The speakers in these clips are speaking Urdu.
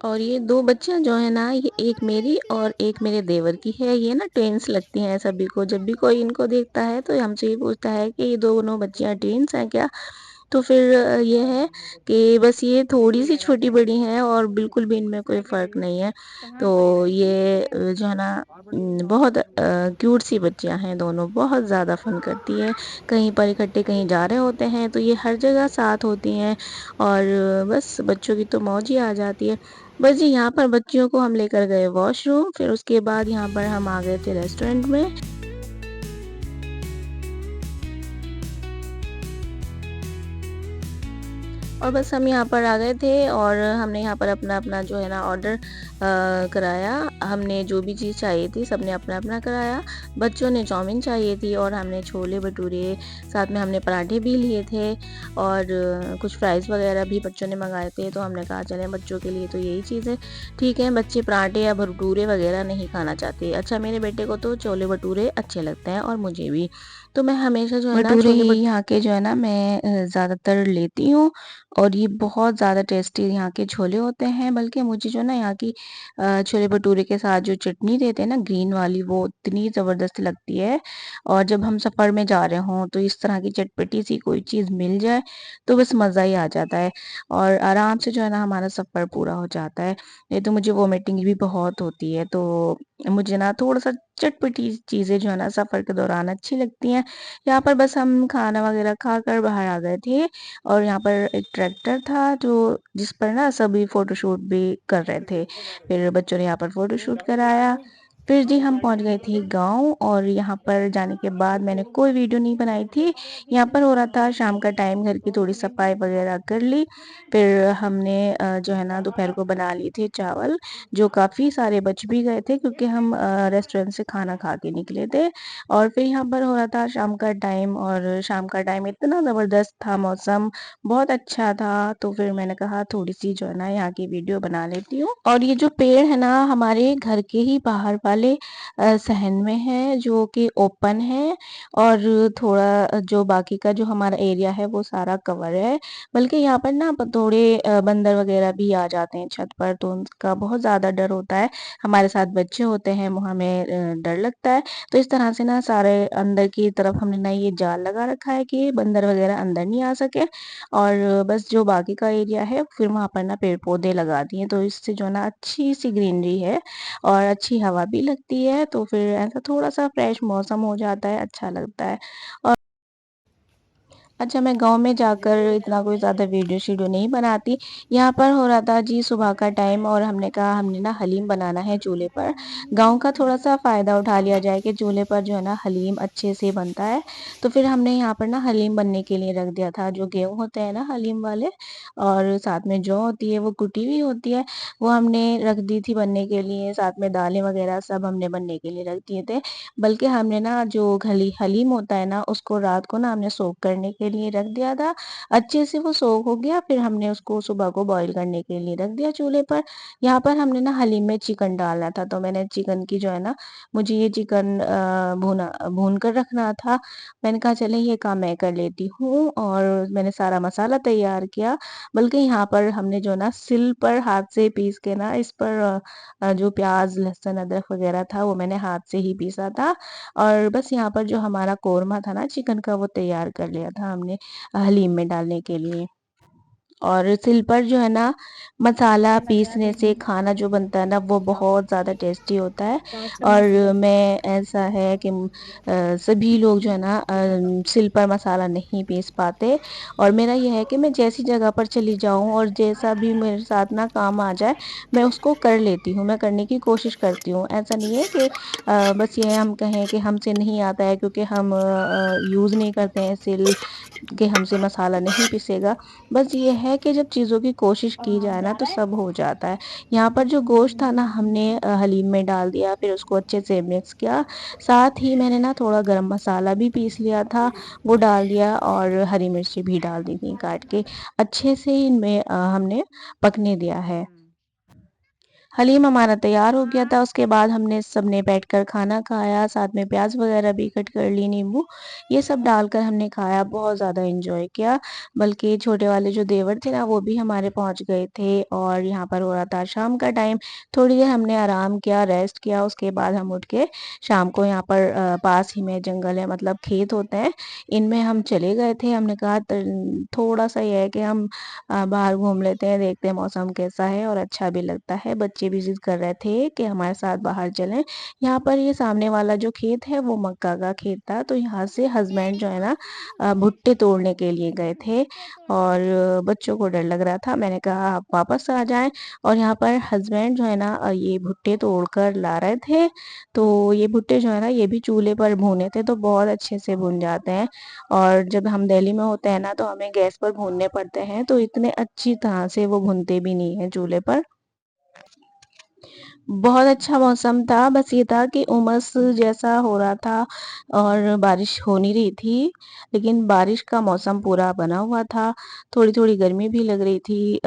اور یہ 2 بچیاں جو ہیں نا، یہ ایک میری اور ایک میرے دیور کی ہے، یہ نا ٹوینس لگتی ہیں سبھی کو، جب بھی کوئی ان کو دیکھتا ہے تو ہم سے یہ پوچھتا ہے کہ یہ دونوں بچیاں ٹوینس ہیں کیا؟ تو پھر یہ ہے کہ بس یہ تھوڑی سی چھوٹی بڑی ہیں اور بالکل بھی ان میں کوئی فرق نہیں ہے، تو یہ جو ہے نا بہت کیوٹ سی بچیاں ہیں دونوں، بہت زیادہ فن کرتی ہیں، کہیں پر اکٹھے کہیں جا رہے ہوتے ہیں تو یہ ہر جگہ ساتھ ہوتی ہیں، اور بس بچوں کی تو موج ہی آ جاتی ہے۔ بس جی یہاں پر بچیوں کو ہم لے کر گئے واش روم، پھر اس کے بعد یہاں پر ہم آ گئے تھے ریسٹورینٹ میں، اور بس ہم یہاں پر آ گئے تھے اور ہم نے یہاں پر اپنا اپنا جو ہے نا آرڈر کرایا، ہم نے جو بھی چیز چاہیے تھی سب نے اپنا اپنا کرایا، بچوں نے چاؤمین چاہیے تھی اور ہم نے چھولے بھٹورے، ساتھ میں ہم نے پراٹھے بھی لیے تھے، اور کچھ فرائز وغیرہ بھی بچوں نے منگائے تھے، تو ہم نے کہا چلیں بچوں کے لیے تو یہی چیز ہے ٹھیک ہے، بچے پراٹھے یا بھٹورے وغیرہ نہیں کھانا چاہتے، اچھا میرے بیٹے کو تو چھولے بھٹورے اچھے لگتے ہیں اور مجھے بھی، تو میں ہمیشہ جو ہے نا بھٹورے چھولے یہاں کے جو ہے نا میں زیادہ تر لیتی ہوں، اور یہ بہت زیادہ ٹیسٹی یہاں کے چھولے ہوتے ہیں، بلکہ مجھے جو نا یہاں کی چھولے بھٹورے کے ساتھ جو چٹنی دیتے ہیں نا گرین والی، وہ اتنی زبردست لگتی ہے، اور جب ہم سفر میں جا رہے ہوں تو اس طرح کی چٹپٹی سی کوئی چیز مل جائے تو بس مزہ ہی آ جاتا ہے، اور آرام سے جو ہے نا ہمارا سفر پورا ہو جاتا ہے، نہیں تو مجھے وومیٹنگ بھی بہت ہوتی ہے، تو مجھے نا تھوڑا سا چٹپٹی چیزیں جو ہے نا سفر کے دوران اچھی لگتی ہیں۔ یہاں پر بس ہم کھانا وغیرہ کھا کر باہر آ گئے تھے، اور یہاں پر ایک ٹریکٹر تھا جو جس پر نا سبھی فوٹو شوٹ بھی کر رہے تھے، پھر بچوں نے یہاں پر فوٹو شوٹ کرایا، پھر جی ہم پہنچ گئے تھے گاؤں، اور یہاں پر جانے کے بعد میں نے کوئی ویڈیو نہیں بنائی تھی، یہاں پر ہو رہا تھا شام کا ٹائم، گھر کی تھوڑی صفائی وغیرہ کر لی، پھر ہم نے جو ہے نا دوپہر کو بنا لی تھی چاول، جو کافی سارے بچ بھی گئے تھے کیونکہ ہم ریسٹورینٹ سے کھانا کھا کے نکلے تھے، اور پھر یہاں پر ہو رہا تھا شام کا ٹائم، اور شام کا ٹائم اتنا زبردست تھا، موسم بہت اچھا تھا، تو پھر میں نے کہا تھوڑی سی جو ہے نا یہاں کی ویڈیو بنا لیتی ہوں، اور یہ جو پیڑ ہے نا ہمارے گھر کے ہی باہر والے صحن میں ہے، جو کہ اوپن ہے، اور تھوڑا جو باقی کا جو ہمارا ایریا ہے وہ سارا کور ہے، بلکہ یہاں پر نا تھوڑے بندر وغیرہ بھی آ جاتے ہیں چھت پر، تو ان کا بہت زیادہ ڈر ہوتا ہے، ہمارے ساتھ بچے ہوتے ہیں وہ ہمیں ڈر لگتا ہے، تو اس طرح سے نا سارے اندر کی طرف ہم نے نا یہ جال لگا رکھا ہے کہ بندر وغیرہ اندر نہیں آ سکے، اور بس جو باقی کا ایریا ہے پھر وہاں پر نا پیڑ پودے لگا دیے، تو اس سے جو نا اچھی سی گرینری ہے اور اچھی ہوا بھی لگتی ہے، تو پھر ایسا تھوڑا سا فریش موسم ہو جاتا ہے، اچھا لگتا ہے، اور اچھا میں گاؤں میں جا کر اتنا کوئی زیادہ ویڈیو شیڈیو نہیں بناتی، یہاں پر ہو رہا تھا جی صبح کا ٹائم، اور ہم نے کہا ہم نے نا حلیم بنانا ہے چولہے پر، گاؤں کا تھوڑا سا فائدہ اٹھا لیا جائے کہ چولہے پر جو ہے نا حلیم اچھے سے بنتا ہے، تو پھر ہم نے یہاں پر نا حلیم بننے کے لیے رکھ دیا تھا، جو گیہوں ہوتے ہیں نا حلیم والے، اور ساتھ میں جو ہوتی ہے وہ کٹی ہوئی ہوتی ہے، وہ ہم نے رکھ دی تھی بننے کے لیے، ساتھ میں دالیں وغیرہ سب ہم نے بننے کے لیے رکھ دیے تھے، بلکہ ہم نے نا جو حلیم ہوتا ہے نا اس کو رات کو نا ہم نے سوک کرنے کے لیے رکھ دیا تھا، اچھے سے وہ سوک ہو گیا، پھر ہم نے اس کو صبح کو بوائل کرنے کے لیے رکھ دیا چولہے پر، یہاں پر ہم نے نا حلیم میں چکن ڈالنا تھا، تو میں نے چکن کی جو ہے نا مجھے یہ چکن بھون کر رکھنا تھا، میں نے کہا چلیں یہ کام میں کر لیتی ہوں، اور میں نے سارا مسالہ تیار کیا، بلکہ یہاں پر ہم نے جو نا سل پر ہاتھ سے پیس کے نا اس پر جو پیاز لہسن ادرک وغیرہ تھا وہ میں نے ہاتھ سے ہی پیسا تھا، اور بس یہاں پر جو ہمارا قورمہ تھا نا چکن کا وہ تیار کر لیا تھا ہم نے حلیم میں ڈالنے کے لیے، اور سل پر جو ہے نا مسالہ پیسنے سے کھانا جو بنتا ہے نا وہ بہت زیادہ ٹیسٹی ہوتا ہے، اور میں ایسا ہے کہ سبھی لوگ جو ہے نا سل پر مسالہ نہیں پیس پاتے، اور میرا یہ ہے کہ میں جیسی جگہ پر چلی جاؤں اور جیسا بھی میرے ساتھ نا کام آ جائے میں اس کو کر لیتی ہوں، میں کرنے کی کوشش کرتی ہوں، ایسا نہیں ہے کہ بس یہ ہم کہیں کہ ہم سے نہیں آتا ہے کیونکہ ہم یوز نہیں کرتے ہیں سل، کہ ہم سے مسالہ نہیں پسے گا، بس یہ ہے کہ جب چیزوں کی کوشش کی جائے نا تو سب ہو جاتا ہے، یہاں پر جو گوشت تھا نا ہم نے حلیم میں ڈال دیا، پھر اس کو اچھے سے مکس کیا، ساتھ ہی میں نے نا تھوڑا گرم مسالہ بھی پیس لیا تھا وہ ڈال دیا، اور ہری مرچی بھی ڈال دی تھی کاٹ کے، اچھے سے ان میں ہم نے پکنے دیا ہے، حلیم ہمارا تیار ہو گیا تھا، اس کے بعد ہم نے سب نے بیٹھ کر کھانا کھایا، ساتھ میں پیاز وغیرہ بھی کٹ کر لی، نیمبو یہ سب ڈال کر ہم نے کھایا، بہت زیادہ انجوائے کیا۔ بلکہ چھوٹے والے جو دیور تھے نا وہ بھی ہمارے پہنچ گئے تھے، اور یہاں پر ہو رہا تھا شام کا ٹائم، تھوڑی دیر ہم نے آرام کیا، ریسٹ کیا، اس کے بعد ہم اٹھ کے شام کو یہاں پر پاس ہی میں جنگل ہے، مطلب کھیت ہوتے ہیں، ان میں ہم چلے گئے تھے۔ ہم نے کہا تھوڑا سا یہ ہے کہ ہم باہر گھوم لیتے ہیں، دیکھتے ہیں موسم کیسا ہے، اور اچھا بھی لگتا ہے۔ بچے بھی ضد کر رہے تھے کہ ہمارے ساتھ باہر چلیں۔ یہاں پر یہ سامنے والا جو کھیت ہے وہ مکہ کا کھیت تھا، تو یہاں سے ہسبینڈ جو ہے نا بھٹے توڑنے کے لیے گئے تھے، اور بچوں کو ڈر لگ رہا تھا۔ میں نے کہا آپ واپس آ جائیں، اور یہاں پر ہسبینڈ جو ہے نا یہ بھٹے توڑ کر لا رہے تھے۔ تو یہ بھٹے جو ہے نا یہ بھی چولہے پر بھونے تھے، تو بہت اچھے سے بھن جاتے ہیں، اور جب ہم دہلی میں ہوتے ہیں نا تو ہمیں گیس پر بھوننے پڑتے ہیں، تو اتنے اچھی طرح سے وہ بھنتے بھی نہیں ہیں چولہے پر۔ بہت اچھا موسم تھا، بس یہ تھا کہ امس جیسا ہو رہا تھا اور بارش ہو نہیں رہی تھی، لیکن بارش کا موسم پورا بنا ہوا تھا۔ تھوڑی تھوڑی گرمی بھی لگ رہی تھی،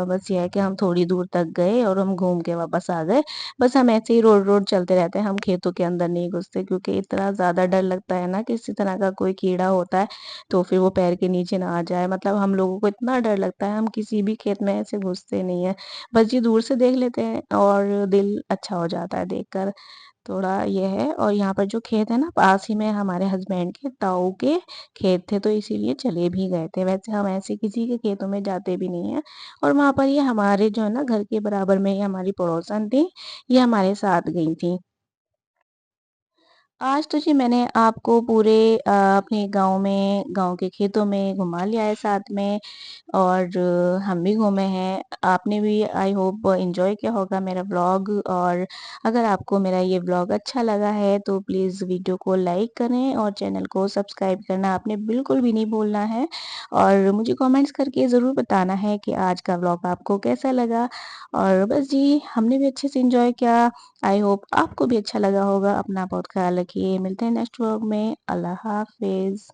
بس یہ ہے کہ ہم تھوڑی دور تک گئے اور ہم گھوم کے واپس آ گئے۔ بس ہم ایسے ہی روڈ روڈ چلتے رہتے ہیں، ہم کھیتوں کے اندر نہیں گھستے، کیونکہ اتنا زیادہ ڈر لگتا ہے نا کہ کسی طرح کا کوئی کیڑا ہوتا ہے تو پھر وہ پیر کے نیچے نہ آ جائے، مطلب ہم لوگوں کو اتنا ڈر لگتا ہے، ہم کسی بھی کھیت میں ایسے گھستے نہیں ہیں، بس جی دور سے دیکھ لیتے ہیں اور دل اچھا ہو جاتا ہے دیکھ کر، تھوڑا یہ ہے۔ اور یہاں پر جو کھیت ہے نا پاس ہی میں ہمارے ہسبینڈ کے تاؤ کے کھیت تھے، تو اسی لیے چلے بھی گئے تھے، ویسے ہم ایسے کسی کے کھیتوں میں جاتے بھی نہیں ہیں۔ اور وہاں پر یہ ہمارے جو ہے نا گھر کے برابر میں یہ ہماری پڑوسن تھی، یہ ہمارے ساتھ گئی تھی۔ آج تو جی میں نے آپ کو پورے اپنے گاؤں کے کھیتوں میں گھما لیا ہے ساتھ میں، اور ہم بھی گھومے ہیں، آپ نے بھی آئی ہوپ انجوائے کیا ہوگا میرا ولاگ۔ اور اگر آپ کو میرا یہ ولاگ اچھا لگا ہے تو پلیز ویڈیو کو لائک کریں، اور چینل کو سبسکرائب کرنا آپ نے بالکل بھی نہیں بھولنا ہے، اور مجھے کامنٹس کر کے ضرور بتانا ہے کہ آج کا ولاگ آپ کو کیسا لگا۔ اور بس جی ہم نے بھی اچھے سے انجوائے کیا، آئی ہوپ آپ کو بھی اچھا لگا ہوگا۔ اپنا بہت خیال رکھیے، ملتے ہیں نیکسٹ ولاگ میں، اللہ حافظ۔